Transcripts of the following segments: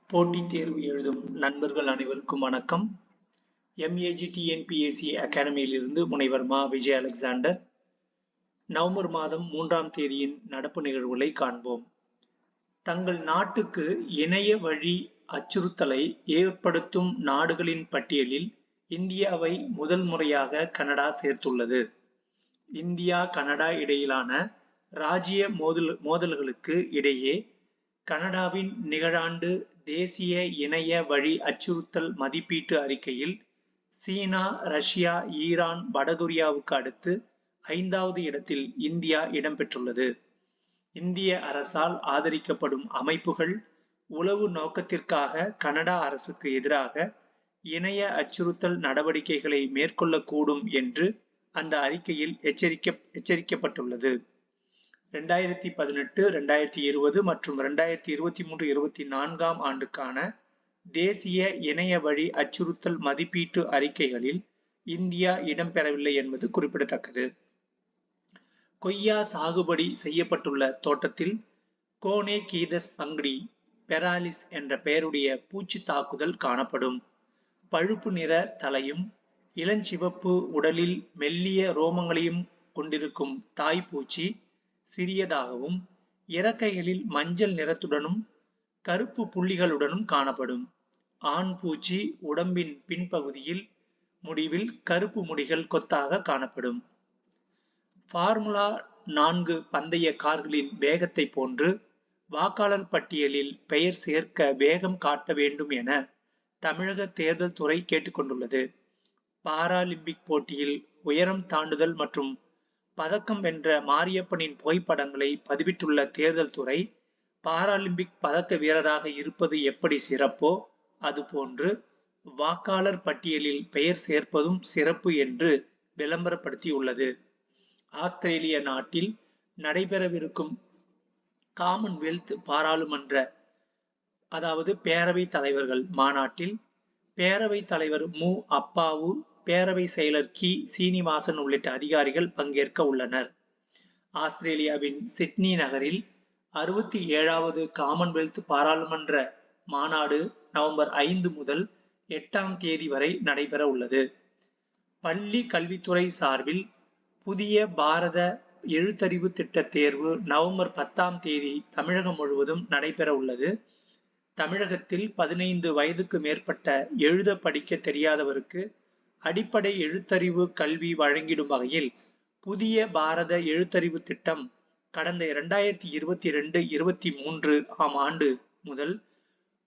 போட்டித் தேர்வு எழுதும் நண்பர்கள் அனைவருக்கும் வணக்கம். MEG-TNPSC அகாடமியிலிருந்து முனைவர் மா. விஜய் அலெக்சாண்டர். நவம்பர் மாதம் 3ஆம் தேதியின் நடப்பு நிகழ்வுகளை காண்போம். தங்கள் நாட்டுக்கு இணைய வழி அச்சுறுத்தலை ஏற்படுத்தும் நாடுகளின் பட்டியலில் இந்தியாவை முதல் முறையாக கனடா சேர்த்துள்ளது. இந்தியா கனடா இடையிலான ராஜ்ய மோதல்களுக்கு இடையே கனடாவின் நிகழாண்டு தேசிய இணைய வழி அச்சுறுத்தல் மதிப்பீட்டு அறிக்கையில் சீனா, ரஷ்யா, ஈரான், வடகொரியாவுக்கு அடுத்து 5வது இடத்தில் இந்தியா இடம்பெற்றுள்ளது. இந்திய அரசால் ஆதரிக்கப்படும் அமைப்புகள் உளவு நோக்கத்திற்காக கனடா அரசுக்கு எதிராக இணைய அச்சுறுத்தல் நடவடிக்கைகளை மேற்கொள்ளக்கூடும் என்று அந்த அறிக்கையில் எச்சரிக்கப்பட்டுள்ளது. 2018, 2020 மற்றும் 2023-24ஆம் ஆண்டுக்கான தேசிய இணைய வழி அச்சுறுத்தல் மதிப்பீட்டு அறிக்கைகளில் இந்தியா இடம்பெறவில்லை என்பது குறிப்பிடத்தக்கது. கொய்யா சாகுபடி செய்யப்பட்டுள்ள தோட்டத்தில் கோனேகீதஸ் பங்க்டி பெராலிஸ் என்ற பெயருடைய பூச்சி தாக்குதல் காணப்படும். பழுப்பு நிற தலையும் இளஞ்சிவப்பு உடலில் மெல்லிய ரோமங்களையும் கொண்டிருக்கும் தாய்ப்பூச்சி சிறியதாகவும் இறக்கைகளில் மஞ்சள் நிறத்துடனும் கருப்பு புள்ளிகளுடனும் காணப்படும். ஆண் பூச்சி உடம்பின் பின்பகுதியில் முடிவில் கருப்பு முடிகள் கொத்தாக காணப்படும். ஃபார்முலா 4 பந்தய கார்களின் வேகத்தை போன்று வாக்காளர் பட்டியலில் பெயர் சேர்க்க வேகம் காட்ட வேண்டும் என தமிழக தேர்தல் துறை கேட்டுக்கொண்டுள்ளது. பாராலிம்பிக் போட்டியில் உயரம் தாண்டுதல் மற்றும் பதக்கம் வென்ற மாரியப்பனின் புகைப்படங்களை பதிவிட்டுள்ள தேர்தல் துறை, பாராலிம்பிக் பதக்க வீரராக இருப்பது எப்படி சிறப்போ அதுபோன்று வாக்காளர் பட்டியலில் பெயர் சேர்ப்பதும் சிறப்பு என்று விளம்பரப்படுத்தியுள்ளது. ஆஸ்திரேலிய நாட்டில் நடைபெறவிருக்கும் காமன்வெல்த் பாராளுமன்ற பேரவை தலைவர்கள் மாநாட்டில் பேரவைத் தலைவர் மு. அப்பாவு, பேரவை செயலர் கி. சீனிவாசன் உள்ளிட்ட அதிகாரிகள் பங்கேற்க உள்ளனர். ஆஸ்திரேலியாவின் சிட்னி நகரில் 67வது காமன்வெல்த் பாராளுமன்ற மாநாடு நவம்பர் 5 முதல் 8ஆம் தேதி வரை நடைபெற உள்ளது. பள்ளி கல்வித்துறை சார்பில் புதிய பாரத எழுத்தறிவு திட்ட தேர்வு நவம்பர் 10ஆம் தேதி தமிழகம் முழுவதும் நடைபெற உள்ளது. தமிழகத்தில் 15 வயதுக்கு மேற்பட்ட எழுத படிக்க தெரியாதவருக்கு அடிப்படை எழுத்தறிவு கல்வி வழங்கிடும் வகையில் புதிய பாரத எழுத்தறிவு திட்டம் கடந்த 2022-23ஆம் ஆண்டு முதல்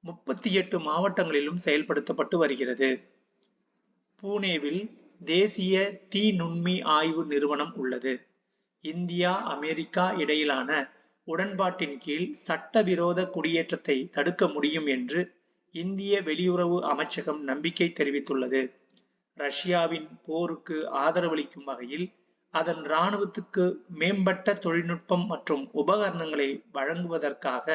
38 மாவட்டங்களிலும் செயல்படுத்தப்பட்டு வருகிறது. பூனேவில் தேசிய தீ நுண்மி ஆய்வு நிறுவனம் உள்ளது. இந்தியா, அமெரிக்கா இடையிலான உடன்பாட்டின் கீழ் சட்டவிரோத குடியேற்றத்தை தடுக்க முடியும் என்று இந்திய வெளியுறவு அமைச்சகம் நம்பிக்கை தெரிவித்துள்ளது. ரஷ்யாவின் போருக்கு ஆதரவளிக்கும் வகையில் அதன் இராணுவத்துக்கு மேம்பட்ட தொழில்நுட்பம் மற்றும் உபகரணங்களை வழங்குவதற்காக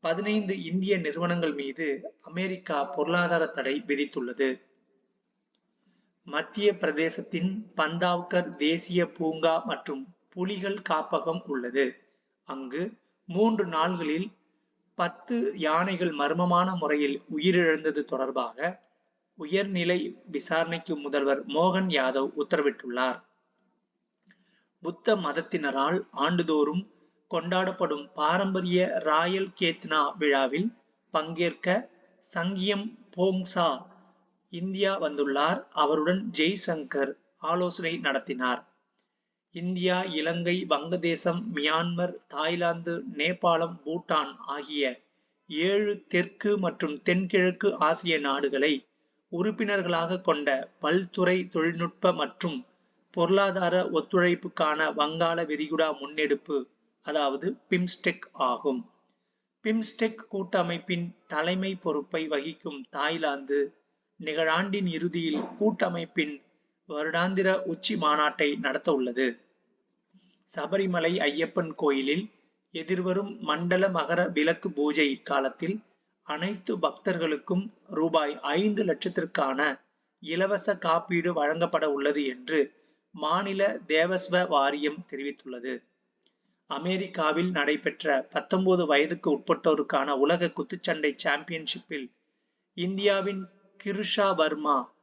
15 இந்திய நிறுவனங்கள் மீது அமெரிக்கா பொருளாதார தடை விதித்துள்ளது. மத்திய பிரதேசத்தின் பந்தாவ்கர் தேசிய பூங்கா மற்றும் புலிகள் காப்பகம் உள்ளது. அங்கு 3 நாள்களில் 10 யானைகள் மர்மமான முறையில் உயிரிழந்தது தொடர்பாக உயர்நிலை விசாரணைக்கு முதல்வர் மோகன் யாதவ் உத்தரவிட்டுள்ளார். புத்த மதத்தினரால் ஆண்டுதோறும் கொண்டாடப்படும் பாரம்பரிய ராயல் கேத்னா விழாவில் பங்கேற்க சங்கியம் போங்சா இந்தியா வந்துள்ளார். அவருடன் ஜெய்சங்கர் ஆலோசனை நடத்தினார். இந்தியா, இலங்கை, வங்கதேசம், மியான்மர், தாய்லாந்து, நேபாளம், பூட்டான் ஆகிய 7 தெற்கு மற்றும் தென்கிழக்கு ஆசிய நாடுகளை உறுப்பினர்களாக கொண்ட பல்துறை தொழில்நுட்ப மற்றும் பொருளாதார ஒத்துழைப்புக்கான வங்காள விரிகுடா முன்னெடுப்பு பிம்ஸ்டெக் ஆகும். பிம்ஸ்டெக் கூட்டமைப்பின் தலைமை பொறுப்பை வகிக்கும் தாய்லாந்து நிகழாண்டின் இறுதியில் கூட்டமைப்பின் வருடாந்திர உச்சி மாநாட்டை நடத்த உள்ளது. சபரிமலை ஐயப்பன் கோயிலில் எதிர்வரும் மண்டல மகர விளக்கு பூஜை காலத்தில் அனைத்து பக்தர்களுக்கும் ரூபாய் 5 லட்சத்திற்கான இலவச காப்பீடு வழங்கப்பட உள்ளது என்று மாநில தேவஸ்வ வாரியம் தெரிவித்துள்ளது. அமெரிக்காவில் நடைபெற்ற 19 வயதுக்கு உட்பட்டோருக்கான உலக குத்துச்சண்டை சாம்பியன்ஷிப்பில் இந்தியாவின் கிருஷா வர்மா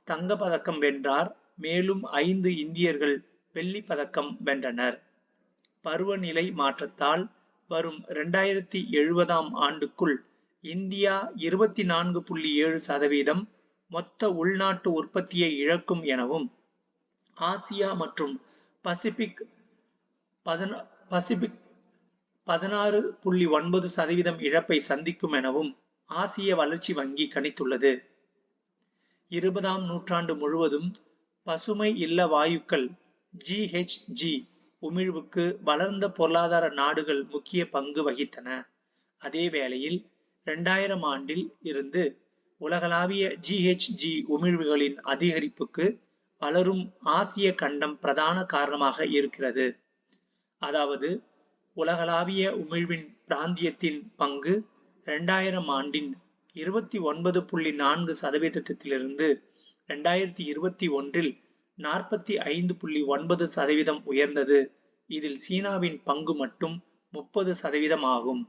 தங்கப் பதக்கம் வென்றார். மேலும் 5 இந்தியர்கள் வெள்ளிப் பதக்கம் வென்றனர். பருவநிலை மாற்றத்தால் வரும் 2070ஆம் ஆண்டுக்குள் இந்தியா 24.7% மொத்த உள்நாட்டு உற்பத்தியை இழக்கும் எனவும், ஆசியா மற்றும் பசிபிக் 16.9% இழப்பை சந்திக்கும் எனவும் ஆசிய வளர்ச்சி வங்கி கணித்துள்ளது. 20ஆம் நூற்றாண்டு முழுவதும் பசுமை இல்ல வாயுக்கள் GHG உமிழ்வுக்கு வளர்ந்த பொருளாதார நாடுகள் முக்கிய பங்கு வகித்தன. அதே வேளையில் 2000 ஆண்டில் இருந்து உலகளாவிய GHG உமிழ்வுகளின் அதிகரிப்புக்கு வளரும் ஆசிய கண்டம் பிரதான காரணமாக இருக்கிறது. அதாவது உலகளாவிய உமிழ்வின் பிராந்தியத்தின் பங்கு 2000 ஆண்டின் 29.4%லிருந்து 2021இல் 45.9% உயர்ந்தது. இதில் சீனாவின் பங்கு மட்டும் 30% ஆகும்.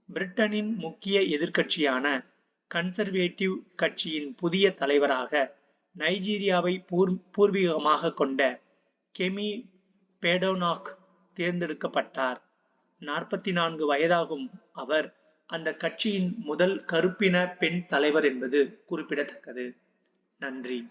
பிரிட்டனின் முக்கிய எதிர்க்கட்சியான கன்சர்வேட்டிவ் கட்சியின் புதிய தலைவராக நைஜீரியாவை பூர்வீகமாக கொண்ட கெமி பேடோனாக் தேர்ந்தெடுக்கப்பட்டார். 44 வயதாகும் அவர் அந்த கட்சியின் முதல் கருப்பின பெண் தலைவர் என்பது குறிப்பிடத்தக்கது. நன்றி.